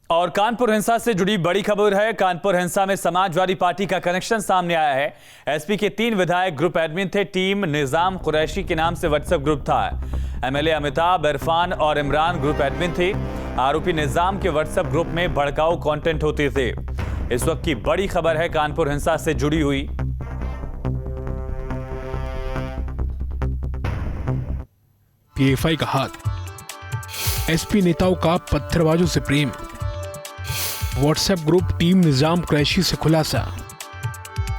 और कानपुर हिंसा से जुड़ी बड़ी खबर है। कानपुर हिंसा में समाजवादी पार्टी का कनेक्शन सामने आया है। एसपी के 3 विधायक ग्रुप एडमिन थे। टीम निजाम कुरैशी के नाम से व्हाट्सएप ग्रुप था। एमएलए अमिताभ, इरफान और इमरान ग्रुप एडमिन थे। आरोपी निजाम के व्हाट्सएप ग्रुप में भड़काऊ कंटेंट होते थे। इस वक्त की बड़ी खबर है कानपुर हिंसा से जुड़ी हुई। पीएफआई का हाथ, एसपी नेताओं का पत्थरबाजों से प्रेम, व्हाट्सएप ग्रुप टीम निजाम कुरैशी से खुलासा।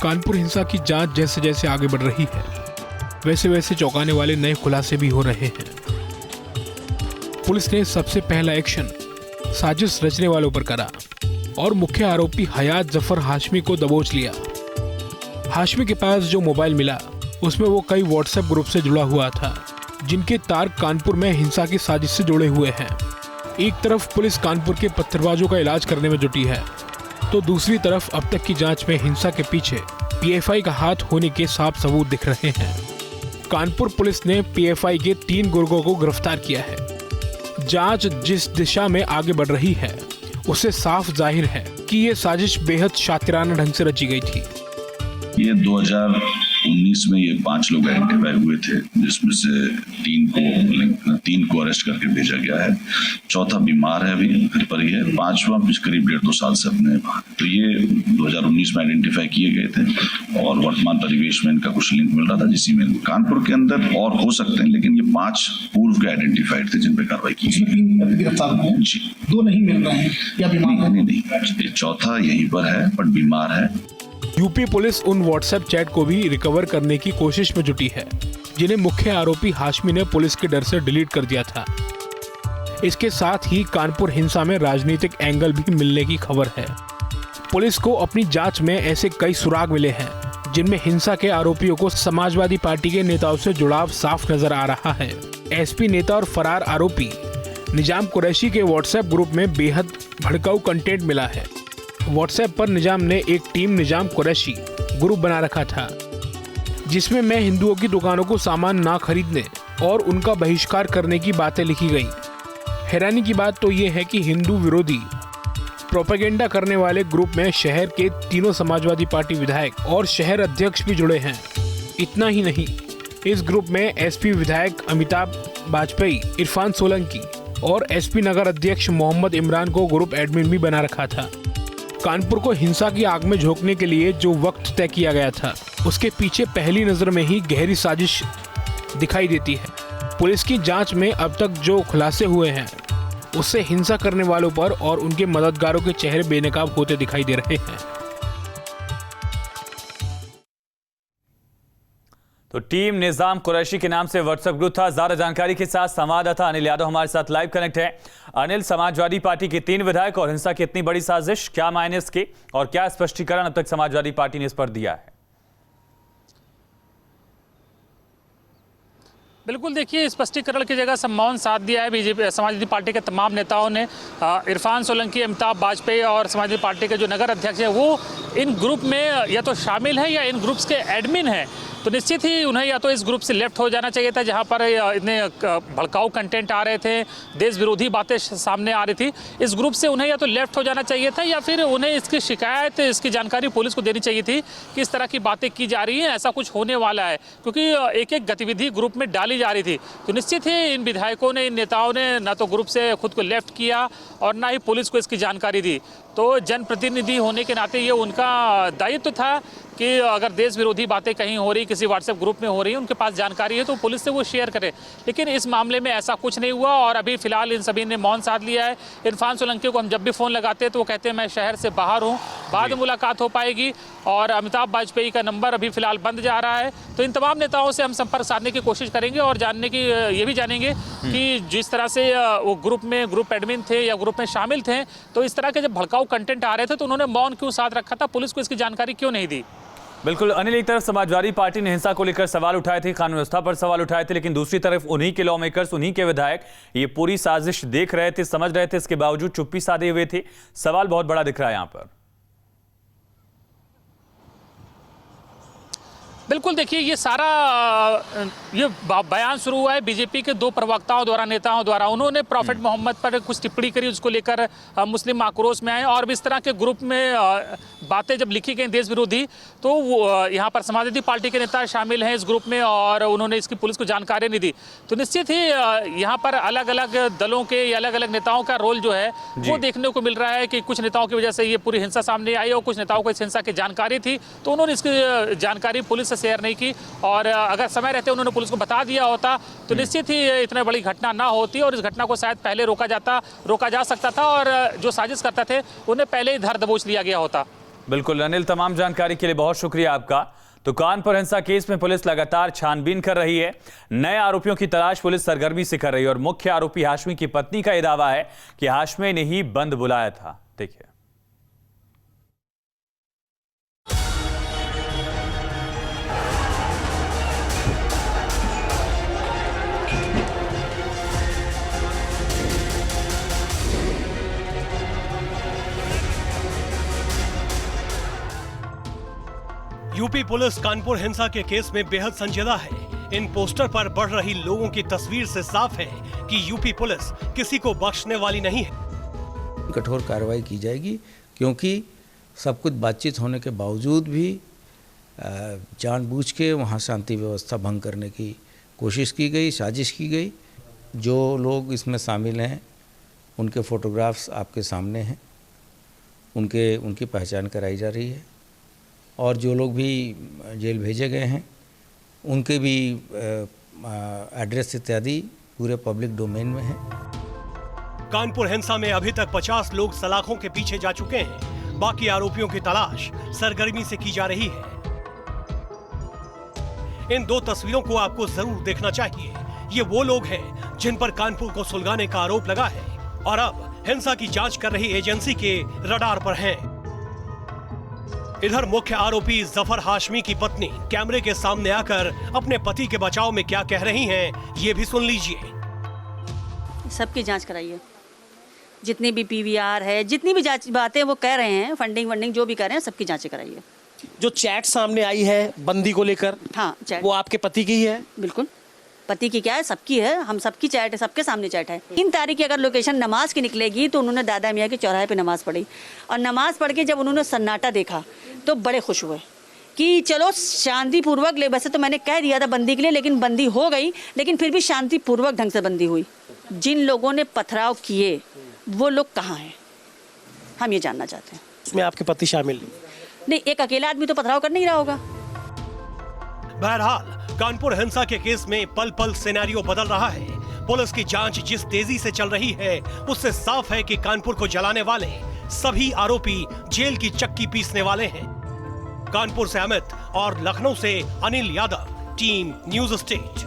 कानपुर हिंसा की जांच जैसे जैसे आगे बढ़ रही है, वैसे वैसे चौंकाने वाले नए खुलासे भी हो रहे हैं। पुलिस ने सबसे पहला एक्शन साजिश रचने वालों पर करा और मुख्य आरोपी हयात जफर हाशमी को दबोच लिया। हाशमी के पास जो मोबाइल मिला उसमें वो कई व्हाट्सएप ग्रुप से जुड़ा हुआ था, जिनके तार कानपुर में हिंसा की साजिश से जुड़े हुए हैं। एक तरफ पुलिस कानपुर के पत्थरबाजों का इलाज करने में जुटी है, तो दूसरी तरफ अब तक की जांच में हिंसा के पीछे पीएफआई का हाथ होने के साफ सबूत दिख रहे हैं। कानपुर पुलिस ने पीएफआई के 3 गुर्गों को गिरफ्तार किया है। जांच जिस दिशा में आगे बढ़ रही है, उससे साफ जाहिर है कि ये साजिश बेहद शातिराना ढंग से रची गई थी। ये 2019 में ये 5 लोग आइडेंटिफाई हुए थे, जिसमें से 3 को अरेस्ट करके भेजा गया है। चौथा बीमार है, अभी घर पर ही है। 5वां करीब 1.5-2 साल से अपने। तो ये 2019 में आइडेंटिफाई किए गए थे और वर्तमान परिवेश में इनका कुछ लिंक मिल रहा था, जिसी में कानपुर के अंदर और हो सकते हैं, लेकिन ये 5 पूर्व के आइडेंटिफाइड थे जिन पे कार्रवाई की गई। 3 गिरफ्तार हुए हैं जी, 2 नहीं मिल रहे हैं या बीमार नहीं, चौथा यहीं पर है बट बीमार है। यूपी पुलिस उन व्हाट्सएप चैट को भी रिकवर करने की कोशिश में जुटी है, जिन्हें मुख्य आरोपी हाशमी ने पुलिस के डर से डिलीट कर दिया था। इसके साथ ही कानपुर हिंसा में राजनीतिक एंगल भी मिलने की खबर है। पुलिस को अपनी जांच में ऐसे कई सुराग मिले हैं, जिनमें हिंसा के आरोपियों को समाजवादी पार्टी के नेताओं से जुड़ाव साफ नजर आ रहा है। एसपी नेता और फरार आरोपी निजाम कुरैशी के व्हाट्सएप ग्रुप में बेहद भड़काऊ कंटेंट मिला है। व्हाट्सएप पर निजाम ने एक टीम निजाम कुरैशी ग्रुप बना रखा था, जिसमें मैं हिंदुओं की दुकानों को सामान ना खरीदने और उनका बहिष्कार करने की बातें लिखी गई। हैरानी की बात तो ये है कि हिंदू विरोधी प्रोपेगेंडा करने वाले ग्रुप में शहर के 3 समाजवादी पार्टी विधायक और शहर अध्यक्ष भी जुड़े हैं। इतना ही नहीं, इस ग्रुप में एसपी विधायक अमिताभ वाजपेयी, इरफान सोलंकी और एसपी नगर अध्यक्ष मोहम्मद इमरान को ग्रुप एडमिन भी बना रखा था। कानपुर को हिंसा की आग में झोंकने के लिए जो वक्त तय किया गया था, उसके पीछे पहली नजर में ही गहरी साजिश दिखाई देती है। पुलिस की जांच में अब तक जो खुलासे हुए हैं, उससे हिंसा करने वालों पर और उनके मददगारों के चेहरे बेनकाब होते दिखाई दे रहे हैं। तो टीम निजाम कुरैशी के नाम से व्हाट्सएप ग्रुप था। ज्यादा जानकारी के साथ संवाददाता अनिल यादव हमारे साथ लाइव कनेक्ट है। अनिल, समाजवादी पार्टी के 3 विधायक और हिंसा की इतनी बड़ी साजिश, क्या मायने इसके और क्या स्पष्टीकरण अब तक समाजवादी पार्टी ने इस पर दिया है? बिल्कुल, देखिए, स्पष्टीकरण की जगह सब मौन साथ दिया है बीजेपी समाजवादी पार्टी के तमाम नेताओं ने। इरफान सोलंकी, अमिताभ वाजपेयी और समाजवादी पार्टी के जो नगर अध्यक्ष हैं, वो इन ग्रुप में या तो शामिल हैं या इन ग्रुप्स के एडमिन हैं। तो निश्चित ही उन्हें या तो इस ग्रुप से लेफ्ट हो जाना चाहिए था, जहां पर इतने भड़काऊ कंटेंट आ रहे थे, देश विरोधी बातें सामने आ रही थी। इस ग्रुप से उन्हें या तो लेफ्ट हो जाना चाहिए था या फिर उन्हें इसकी शिकायत, इसकी जानकारी पुलिस को देनी चाहिए थी कि इस तरह की बातें की जा रही हैं, ऐसा कुछ होने वाला है, क्योंकि एक गतिविधि ग्रुप में डाली जा रही थी। तो निश्चित ही इन विधायकों ने, इन नेताओं ने ना तो ग्रुप से खुद को लेफ्ट किया और ना ही पुलिस को इसकी जानकारी दी। तो जनप्रतिनिधि होने के नाते ये उनका दायित्व था कि अगर देश विरोधी बातें कहीं हो रही, किसी व्हाट्सएप ग्रुप में हो रही है, उनके पास जानकारी है तो पुलिस से वो शेयर करें। लेकिन इस मामले में ऐसा कुछ नहीं हुआ और अभी फिलहाल इन सभी ने मौन साध लिया है। इरफान सोलंकी को हम जब भी फ़ोन लगाते हैं तो वो कहते हैं मैं शहर से बाहर हूँ, बाद में मुलाकात हो पाएगी। और अमिताभ वाजपेयी का नंबर अभी फिलहाल बंद जा रहा है। तो इन तमाम नेताओं से हम संपर्क साधने की कोशिश करेंगे और जानने की ये भी जानेंगे कि जिस तरह से वो ग्रुप एडमिन थे या ग्रुप में शामिल थे, तो इस तरह के जब भड़काऊ कंटेंट आ रहे थे तो उन्होंने मौन क्यों साध रखा था, पुलिस को इसकी जानकारी क्यों नहीं दी। बिल्कुल अनिल, एक तरफ समाजवादी पार्टी ने हिंसा को लेकर सवाल उठाए थे, कानून व्यवस्था पर सवाल उठाए थे, लेकिन दूसरी तरफ उन्हीं के लॉ मेकर्स, उन्हीं के विधायक ये पूरी साजिश देख रहे थे, समझ रहे थे, इसके बावजूद चुप्पी साधे हुए थे। सवाल बहुत बड़ा दिख रहा है यहाँ पर। बिल्कुल, देखिए ये सारा ये बयान शुरू हुआ है बीजेपी के दो प्रवक्ताओं द्वारा, नेताओं द्वारा। उन्होंने प्रॉफिट मोहम्मद पर कुछ टिप्पणी करी, उसको लेकर मुस्लिम आक्रोश में आए और भी इस तरह के ग्रुप में बातें जब लिखी गई देश विरोधी, तो यहाँ पर समाजवादी पार्टी के नेता शामिल हैं इस ग्रुप में और उन्होंने इसकी पुलिस को जानकारी नहीं दी। तो निश्चित ही यहाँ पर अलग अलग दलों के या अलग अलग नेताओं का रोल जो है वो देखने को मिल रहा है कि कुछ नेताओं की वजह से ये पूरी हिंसा सामने आई और कुछ नेताओं को इस हिंसा की जानकारी थी तो उन्होंने इसकी जानकारी पुलिस से शेयर नहीं की, और अगर समय रहते उन्होंने पुलिस को बता दिया होता तो निश्चित ही इतनी बड़ी घटना ना होती और इस घटना को शायद पहले रोका जा सकता था और जो साजिश करते थे उन्हें पहले ही धर दबोच लिया गया होता। बिल्कुल अनिल, तमाम जानकारी के लिए बहुत शुक्रिया आपका। तो कानपुर हिंसा केस में पुलिस लगातार छानबीन कर रही है, नए आरोपियों की तलाश पुलिस सरगर्मी से कर रही है और मुख्य आरोपी हाशमी की पत्नी का यह दावा है कि हाशमी ने ही बंद बुलाया था। देखिए। यूपी पुलिस कानपुर हिंसा के केस में बेहद संजीदा है। इन पोस्टर पर बढ़ रही लोगों की तस्वीर से साफ है कि यूपी पुलिस किसी को बख्शने वाली नहीं है। कठोर कार्रवाई की जाएगी क्योंकि सब कुछ बातचीत होने के बावजूद भी जानबूझ के वहाँ शांति व्यवस्था भंग करने की कोशिश की गई, साजिश की गई। जो लोग इसमें शामिल हैं उनके फोटोग्राफ्स आपके सामने हैं, उनकी पहचान कराई जा रही है और जो लोग भी जेल भेजे गए हैं उनके भी एड्रेस इत्यादि पूरे पब्लिक डोमेन में है। कानपुर हिंसा में अभी तक 50 लोग सलाखों के पीछे जा चुके हैं। बाकी आरोपियों की तलाश सरगर्मी से की जा रही है। इन दो तस्वीरों को आपको जरूर देखना चाहिए। ये वो लोग हैं जिन पर कानपुर को सुलगाने का आरोप लगा है और अब हिंसा की जांच कर रही एजेंसी के रडार पर हैं। इधर मुख्य आरोपी जफर हाशमी की पत्नी कैमरे के सामने आकर अपने पति के बचाव में क्या कह रही हैं, ये भी सुन लीजिए। सबकी जांच कराइए, जितनी भी पीवीआर है, जितनी भी जांच बातें वो कह रहे हैं, फंडिंग जो भी कर रहे हैं, सबकी जांच कराइए। जो चैट सामने आई है बंदी को लेकर, हाँ चैट, वो आपके पति की ही है? बिल्कुल, पति की क्या है, सबकी है, हम सबकी चैट है, सबके सामने चैट है। 3 तारीख की अगर लोकेशन नमाज की निकलेगी तो उन्होंने दादा मियाँ के चौराहे पे नमाज पढ़ी और नमाज पढ़ के जब उन्होंने सन्नाटा देखा तो बड़े खुश हुए कि चलो शांतिपूर्वक ले। वैसे तो मैंने कह दिया था बंदी के लिए, लेकिन बंदी हो गई, लेकिन फिर भी शांतिपूर्वक ढंग से बंदी हुई। जिन लोगों ने पथराव किए वो लोग कहाँ हैं, हम ये जानना चाहते हैं। उसमें आपके पति शामिल नहीं, एक अकेला आदमी तो पथराव कर नहीं रहा होगा। बहरहाल कानपुर हिंसा के केस में पल पल सिनेरियो बदल रहा है। पुलिस की जांच जिस तेजी से चल रही है उससे साफ है कि कानपुर को जलाने वाले सभी आरोपी जेल की चक्की पीसने वाले हैं। कानपुर से अमित और लखनऊ से Anil Yadav, team news state.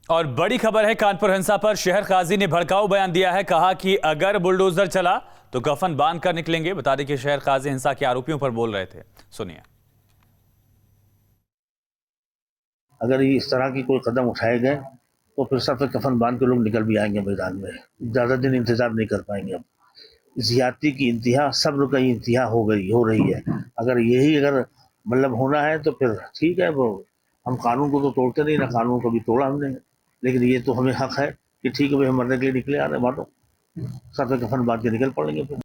और बड़ी खबर है कानपुर हिंसा पर, शहर काजी ने भड़काऊ बयान दिया है। कहा कि अगर बुलडोजर चला तो कफन बांध कर निकलेंगे। बता दें कि शहर काजी हिंसा के आरोपियों पर बोल रहे थे, सुनिए। अगर ये इस तरह की कोई कदम उठाए गए तो फिर सब कफन बांध के लोग निकल भी आएंगे मैदान में। ज़्यादा दिन इंतजार नहीं कर पाएंगे। अब ज़्यादती की इंतहा, सब्र का इंतहा हो रही है। अगर मतलब होना है तो फिर ठीक है, वो हम कानून को तो तोड़ते नहीं ना, कानून को भी तोड़ा हमने, लेकिन ये तो हमें हक है कि ठीक है भाई हम मरने के लिए निकले आ रहे, मानो सब कफन बांध के निकल पड़ेंगे फिर।